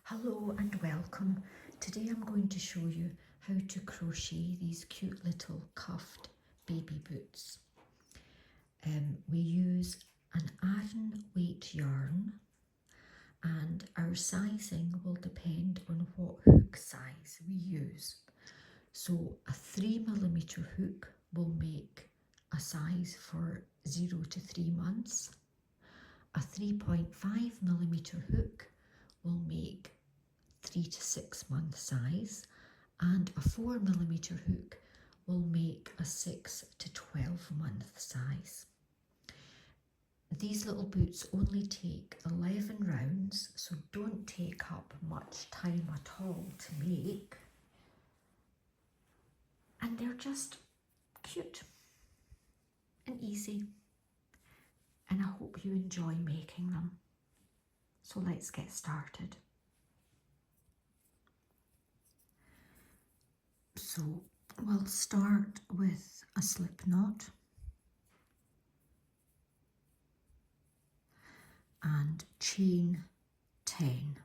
Hello and welcome. Today I'm going to show you how to crochet these cute little cuffed baby boots. We use an Aran weight yarn and our sizing will depend on what hook size we use. So a 3mm hook will make a size for 0 to 3 months. A 3.5mm hook will make 3 to 6 month size, and a 4mm hook will make a 6 to 12 month size. These little boots only take 11 rounds, so don't take up much time at all to make, and they're just cute and easy, and I hope you enjoy making them. So let's get started. So we'll start with a slip knot and chain 10.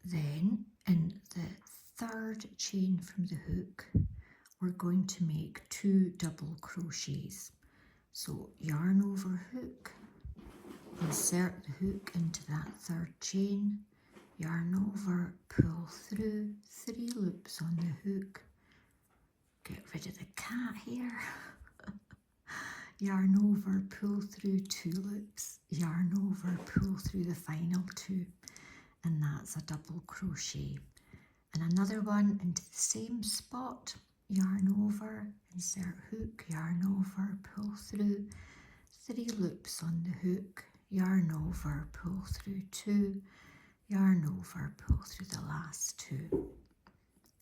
Then in the third chain from the hook, we're going to make 2 double crochets. So yarn over hook, insert the hook into that third chain, yarn over, pull through, 3 loops on the hook, get rid of the cat here, yarn over, pull through 2 loops, yarn over, pull through the final 2, and that's a double crochet. And another one into the same spot, yarn over, insert hook, yarn over, pull through, 3 loops on the hook, yarn over, pull through 2, yarn over, pull through the last 2,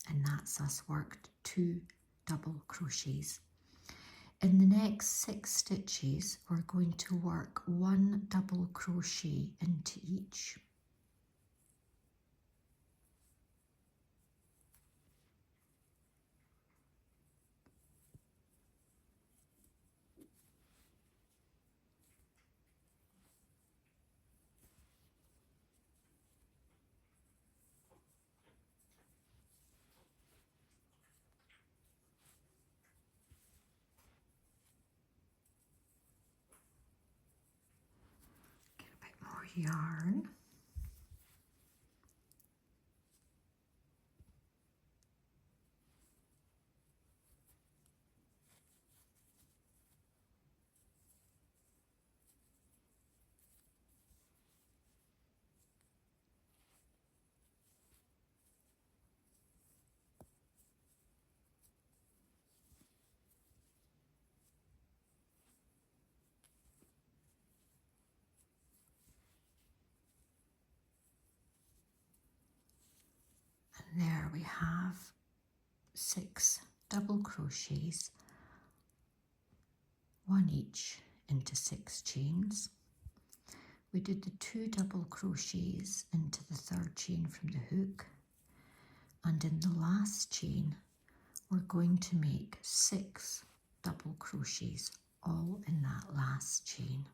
and that's us worked 2 double crochets. In the next 6 stitches, we're going to work 1 double crochet into each. Get a bit more yarn. And there we have 6 double crochets, 1 each into 6 chains. We did the 2 double crochets into the third chain from the hook, and in the last chain we're going to make 6 double crochets, all in that last chain.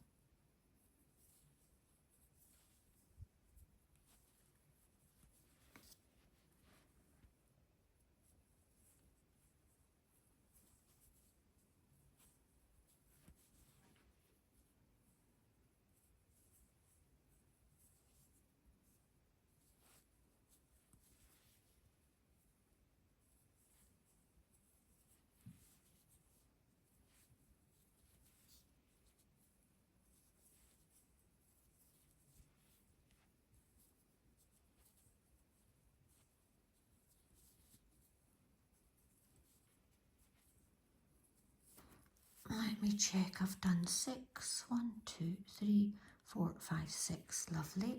Let me check, I've done 6. 1, 2, 3, 4, 5, 6. Lovely.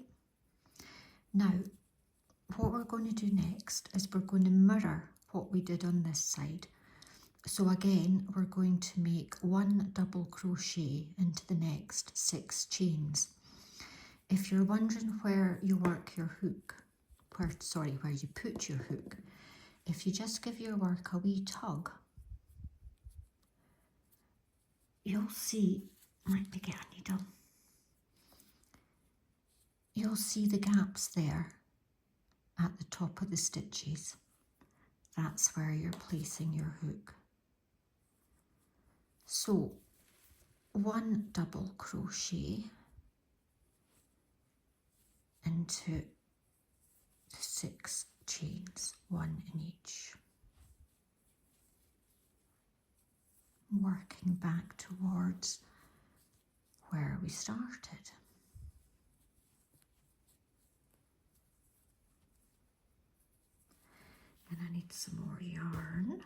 Now, what we're going to do next is we're going to mirror what we did on this side. So again, we're going to make 1 double crochet into the next 6 chains. If you're wondering where you work your hook, where you put your hook, if you just give your work a wee tug, you'll see, let me get a needle, you'll see the gaps there at the top of the stitches. That's where you're placing your hook. So 1 double crochet into the 6 chains, 1 in each. Working back towards where we started. And I need some more yarn.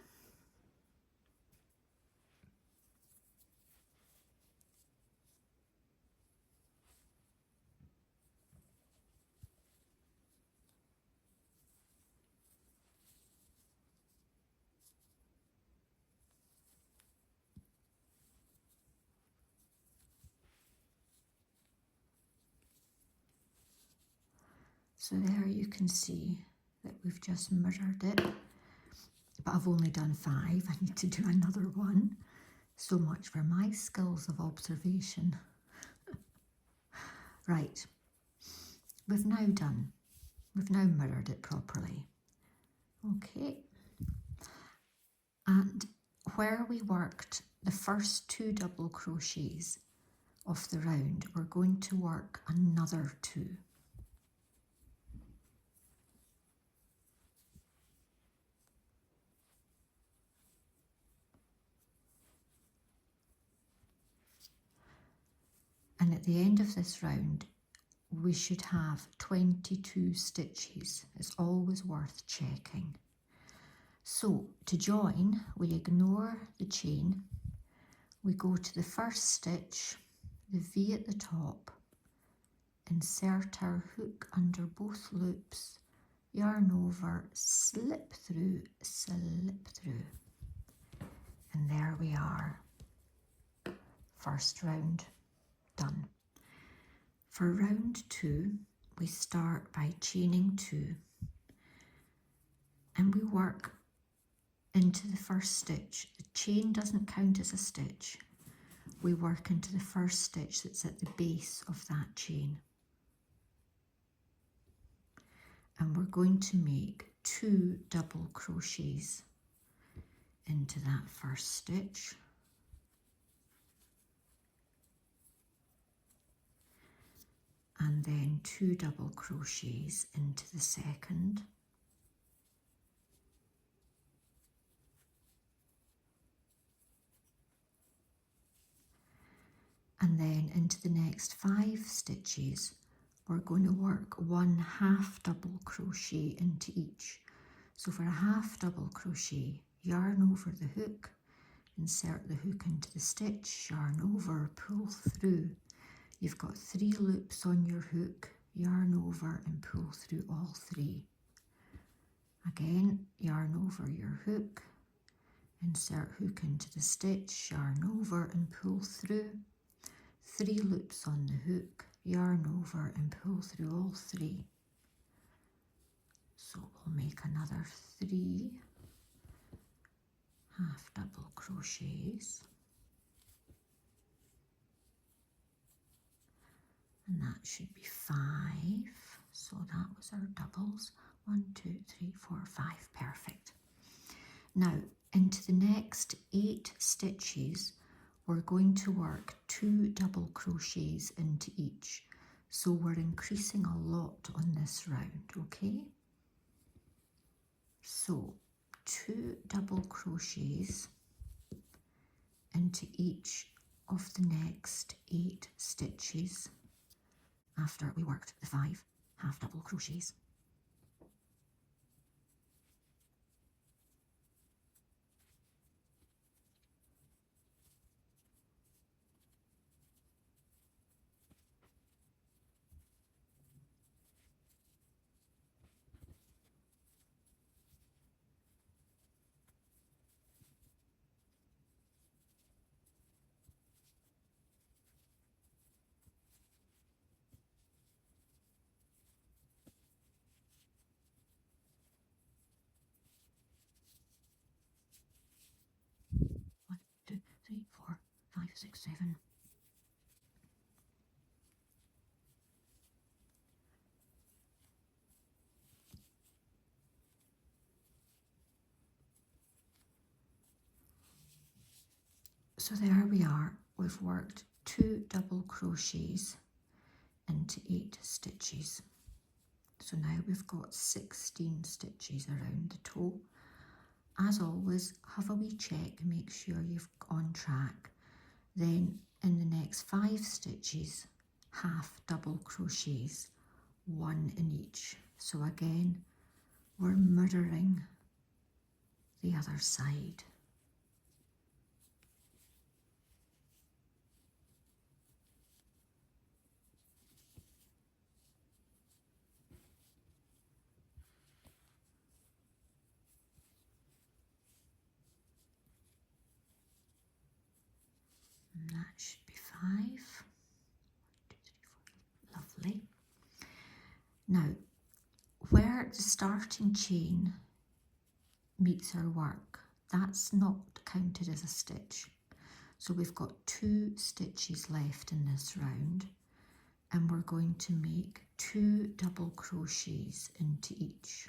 So there you can see that we've just mirrored it, but I've only done 5. I need to do another one. So much for my skills of observation. Right, we've now mirrored it properly. Okay, and where we worked the first 2 double crochets of the round, we're going to work another 2. And at the end of this round, we should have 22 stitches. It's always worth checking. So to join, we ignore the chain, we go to the first stitch, the V at the top, insert our hook under both loops, yarn over, slip through, and there we are. First round done. For round 2, we start by chaining 2 and we work into the first stitch. The chain doesn't count as a stitch. We work into the first stitch that's at the base of that chain. And we're going to make 2 double crochets into that first stitch. And then 2 double crochets into the second. And then into the next 5 stitches, we're going to work 1 half double crochet into each. So for a half double crochet, yarn over the hook, insert the hook into the stitch, yarn over, pull through. You've got 3 loops on your hook, yarn over and pull through all 3. Again, yarn over your hook, insert hook into the stitch, yarn over and pull through. 3 loops on the hook, yarn over and pull through all 3. So we'll make another 3 half double crochets. And that should be 5. So that was our doubles. 1, 2, 3, 4, 5. Perfect. Now into the next 8 stitches, we're going to work 2 double crochets into each. So we're increasing a lot on this round, okay? So 2 double crochets into each of the next 8 stitches after we worked the 5 half double crochets. 6, 7. So there we are. We've worked 2 double crochets into 8 stitches. So now we've got 16 stitches around the toe. As always, have a wee check and make sure you're on track. Then in the next 5 stitches, half double crochets, 1 in each. So again, we're mirroring the other side. And that should be 5. 1, 2, 3, 4. Lovely. Now, where the starting chain meets our work, that's not counted as a stitch. So we've got 2 stitches left in this round, and we're going to make 2 double crochets into each.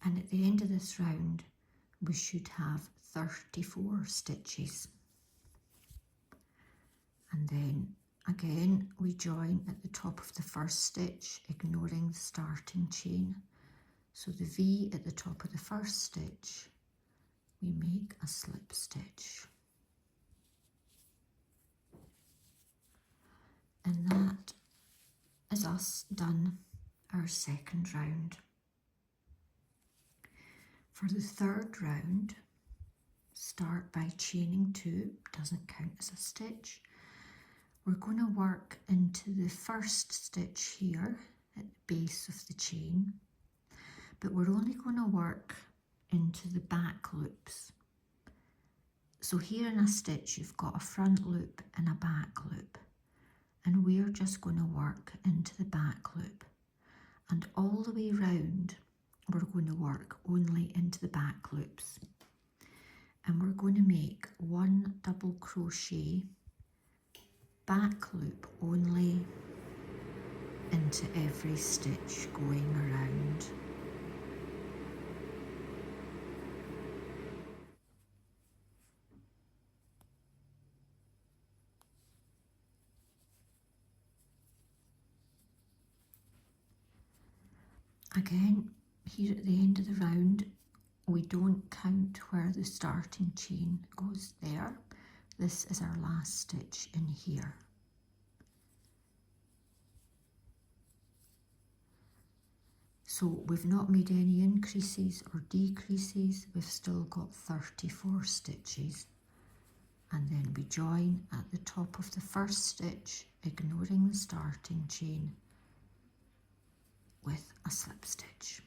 And at the end of this round, we should have 34 stitches. And then again, we join at the top of the first stitch, ignoring the starting chain. So the V at the top of the first stitch, we make a slip stitch. And that is us done our second round. For the third round, start by chaining 2, doesn't count as a stitch. We're going to work into the first stitch here at the base of the chain, but we're only going to work into the back loops. So here in a stitch you've got a front loop and a back loop, and we're just going to work into the back loop, and all the way round we're going to work only into the back loops, and we're going to make 1 double crochet, back loop only, into every stitch going around. Again, here at the end of the round, we don't count where the starting chain goes there. This is our last stitch in here. So we've not made any increases or decreases, we've still got 34 stitches. And then we join at the top of the first stitch, ignoring the starting chain, with a slip stitch.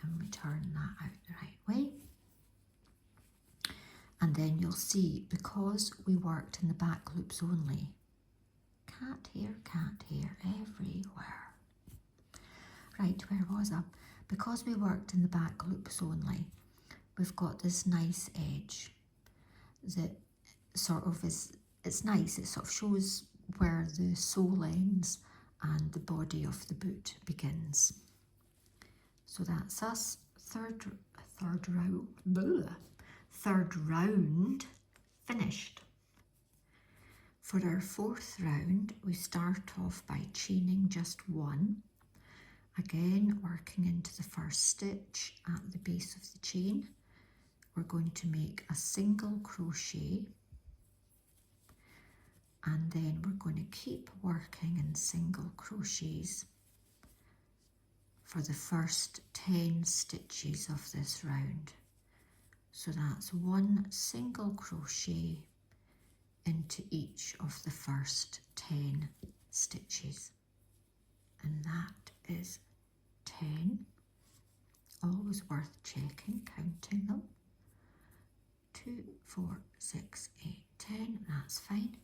And we turn that out the right way. And then you'll see, because we worked in the back loops only, cat hair everywhere. Right, where was I? Because we worked in the back loops only, we've got this nice edge that sort of is, it's nice, it sort of shows where the sole ends and the body of the boot begins. So that's us, third round finished. For our fourth round, we start off by chaining just 1. Again, working into the first stitch at the base of the chain. We're going to make a single crochet, and then we're going to keep working in single crochets for the first 10 stitches of this round. So that's 1 single crochet into each of the first 10 stitches, and that is 10 always worth checking, counting them. 2, 4, 6, 8, 10, that's fine.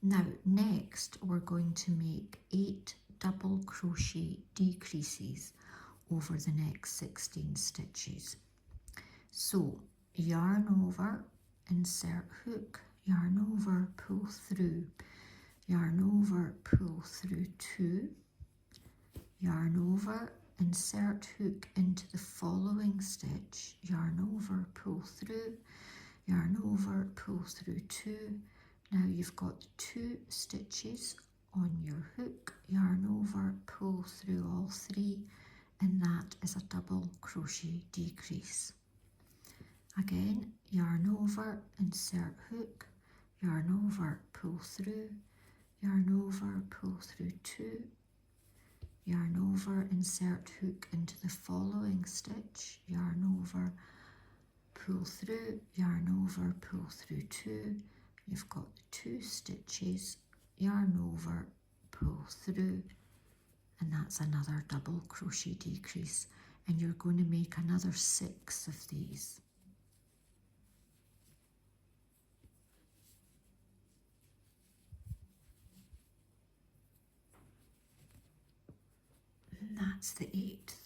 Now next we're going to make 8 double crochet decreases over the next 16 stitches. So yarn over, insert hook, yarn over, pull through, yarn over, pull through 2, yarn over, insert hook into the following stitch, yarn over, pull through, yarn over, pull through 2. Now you've got 2 stitches on your hook, yarn over, pull through all 3, and that is a double crochet decrease. Again, yarn over, insert hook, yarn over, pull through, yarn over, pull through 2, yarn over, insert hook into the following stitch, yarn over, pull through, yarn over, pull through 2. You've got 2 stitches, yarn over, pull through, and that's another double crochet decrease, and you're going to make another 6 of these. And that's the 8th.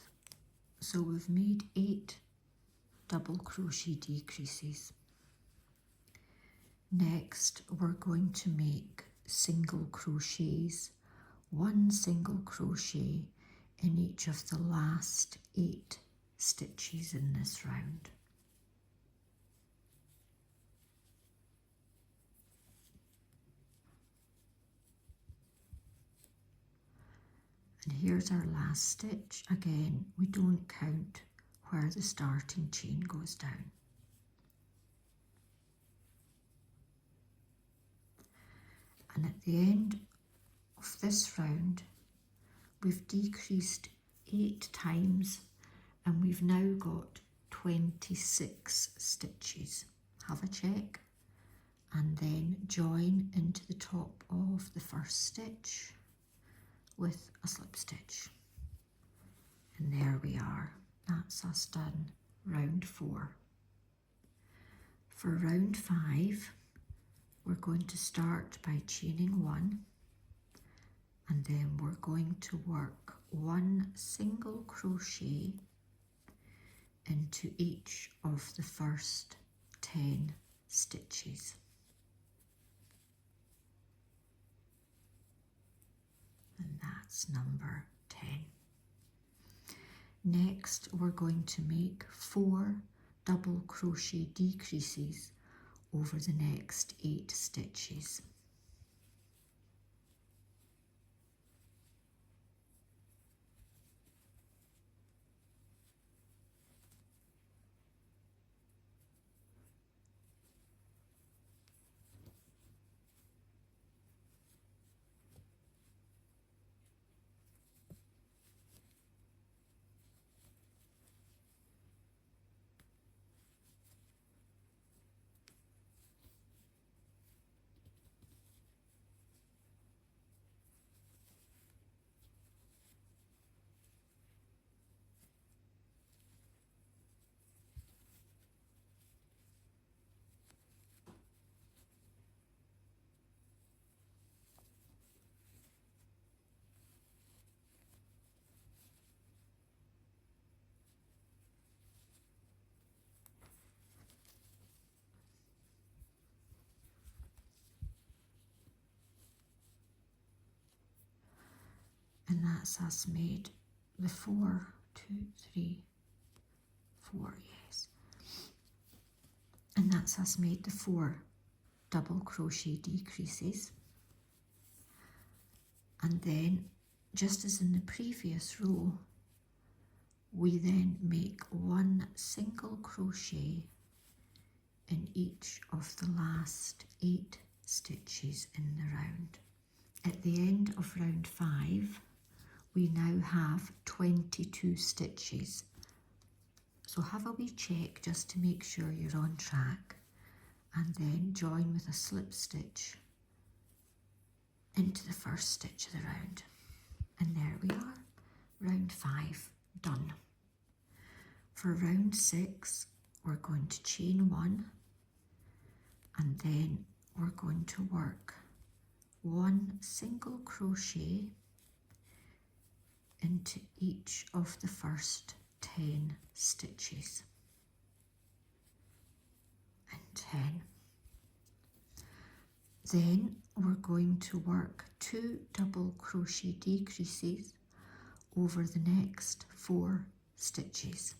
So we've made 8 double crochet decreases. Next we're going to make single crochets, 1 single crochet in each of the last 8 stitches in this round. And here's our last stitch. Again, we don't count where the starting chain goes down. And at the end of this round, we've decreased 8 times and we've now got 26 stitches. Have a check and then join into the top of the first stitch with a slip stitch. And there we are. That's us done round 4. For round 5, we're going to start by chaining 1, and then we're going to work 1 single crochet into each of the first 10 stitches. And that's number 10. Next, we're going to make 4 double crochet decreases over the next 8 stitches. And that's us made the 4, 2, 3, 4, yes. And that's us made the 4 double crochet decreases. And then, just as in the previous row, we then make 1 single crochet in each of the last 8 stitches in the round. At the end of round 5, we now have 22 stitches. So have a wee check just to make sure you're on track, and then join with a slip stitch into the first stitch of the round. And there we are, round 5 done. For round 6, we're going to chain 1, and then we're going to work 1 single crochet into each of the first 10 stitches, and 10. Then we're going to work 2 double crochet decreases over the next 4 stitches.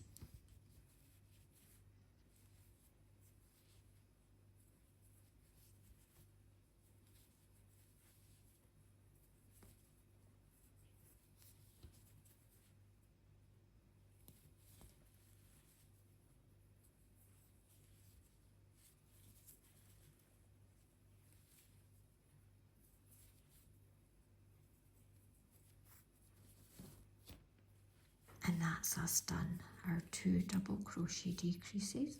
And that's us done, our 2 double crochet decreases.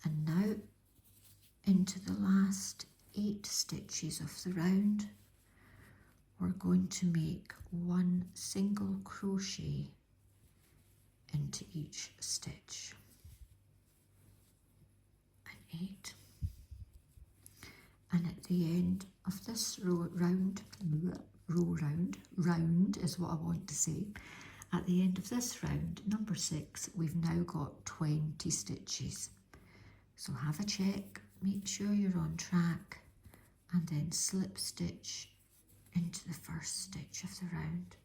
And now into the last 8 stitches of the round, we're going to make 1 single crochet into each stitch, and 8. And at the end of this round is what I want to say. At the end of this round, number 6, we've now got 20 stitches. So have a check, make sure you're on track, and then slip stitch into the first stitch of the round.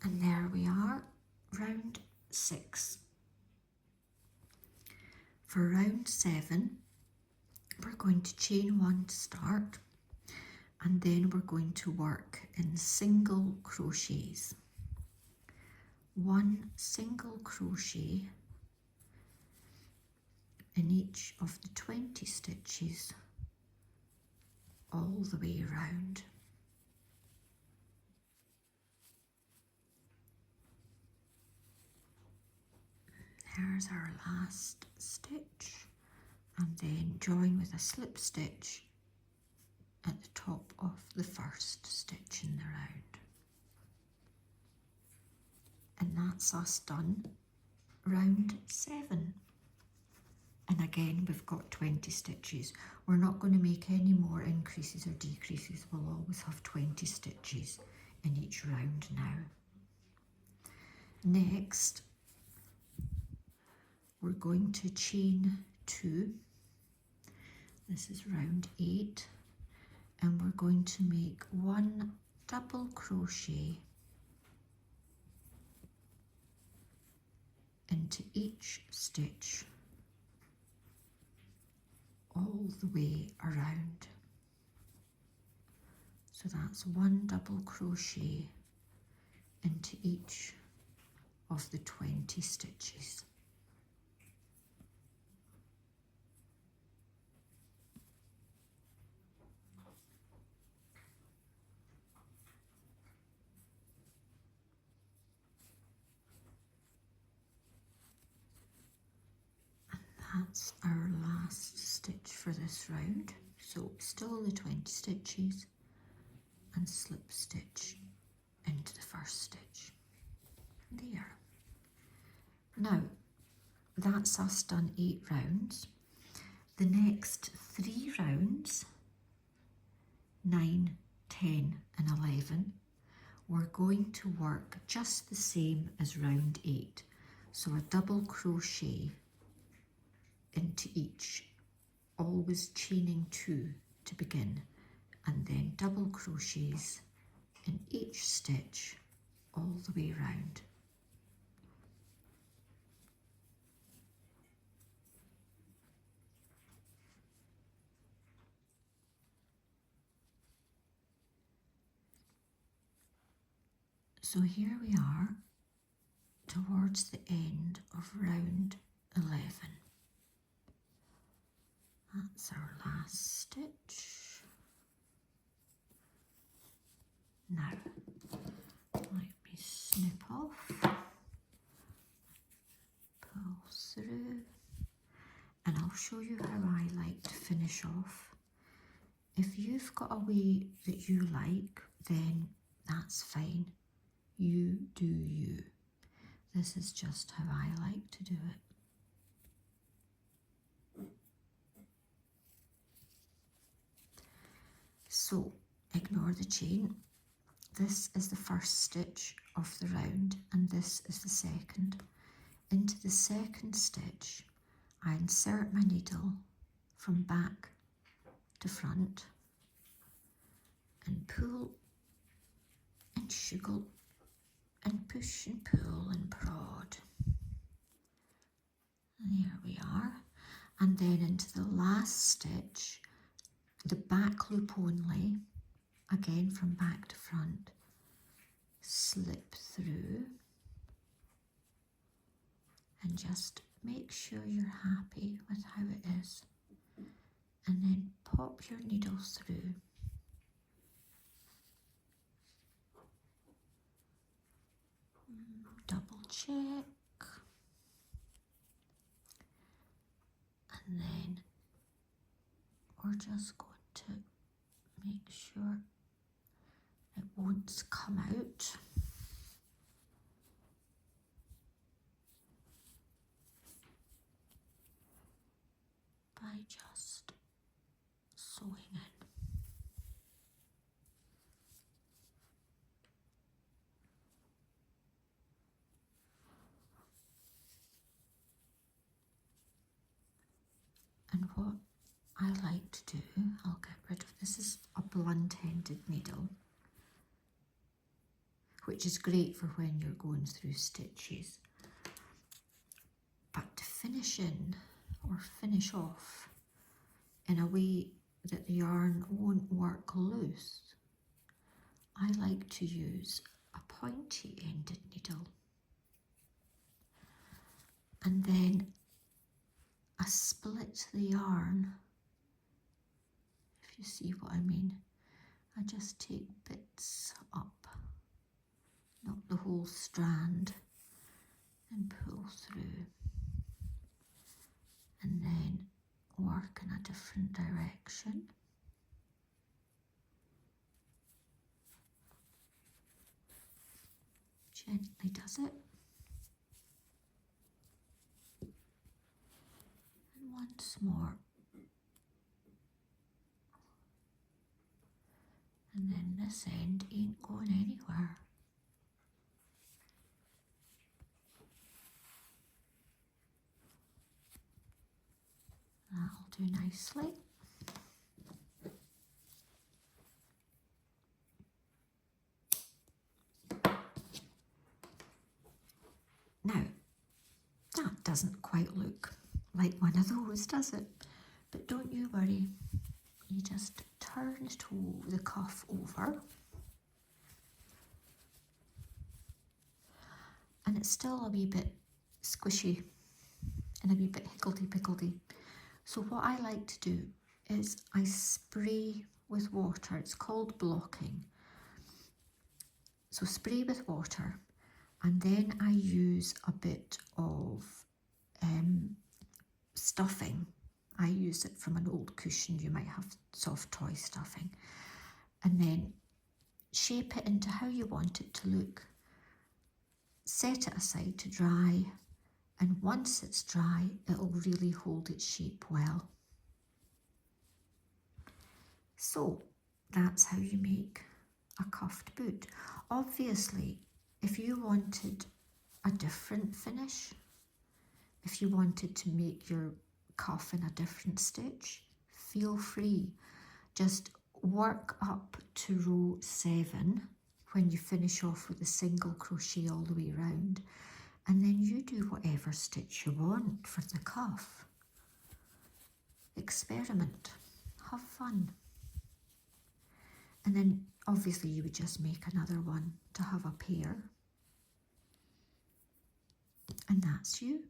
And there we are, round 6. For round 7, we're going to chain 1 to start, and then we're going to work in single crochets. 1 single crochet in each of the 20 stitches all the way around. There's our last stitch, and then join with a slip stitch at the top of the first stitch in the round. And that's us done, round 7. And again, we've got 20 stitches. We're not going to make any more increases or decreases. We'll always have 20 stitches in each round now. Next, we're going to chain 2. This is round 8. And we're going to make 1 double crochet into each stitch all the way around. So that's 1 double crochet into each of the 20 stitches. That's our last stitch for this round. So still the 20 stitches, and slip stitch into the first stitch. There. Now, that's us done 8 rounds. The next 3 rounds, 9, 10 and 11, we're going to work just the same as round 8. So a double crochet into each, always chaining 2 to begin, and then double crochets in each stitch all the way around. So here we are towards the end of round 11. That's our last stitch. Now, let me snip off, pull through, and I'll show you how I like to finish off. If you've got a way that you like, then that's fine. You do you. This is just how I like to do it. So ignore the chain. This is the first stitch of the round and this is the second. Into the second stitch, I insert my needle from back to front and pull and shuggle and push and pull and prod. There we are. And then into the last stitch, the back loop only, again from back to front, slip through and just make sure you're happy with how it is. And then pop your needle through. Double check. And then we're just going to make sure it won't come out. By just sewing in. And what I like to do, I'll get rid of, this is a blunt-ended needle, which is great for when you're going through stitches. But to finish in or finish off in a way that the yarn won't work loose, I like to use a pointy-ended needle. And then I split the yarn, if you see what I mean. I just take bits up, not the whole strand, and pull through. And then work in a different direction. Gently does it. And once more. And then this end ain't going anywhere. That'll do nicely. Now, that doesn't quite look like one of those, does it? But don't you worry. You just turn the cuff over. And it's still a wee bit squishy and a wee bit higgledy-piggledy. So what I like to do is I spray with water. It's called blocking. So spray with water, and then I use a bit of stuffing. I use it from an old cushion. You might have soft toy stuffing. And then shape it into how you want it to look. Set it aside to dry, and once it's dry, it'll really hold its shape well. So that's how you make a cuffed boot. Obviously, if you wanted a different finish, if you wanted to make your cuff in a different stitch, feel free. Just work up to row 7 when you finish off with a single crochet all the way around, and then you do whatever stitch you want for the cuff. Experiment, have fun. And then obviously you would just make another one to have a pair. And that's you.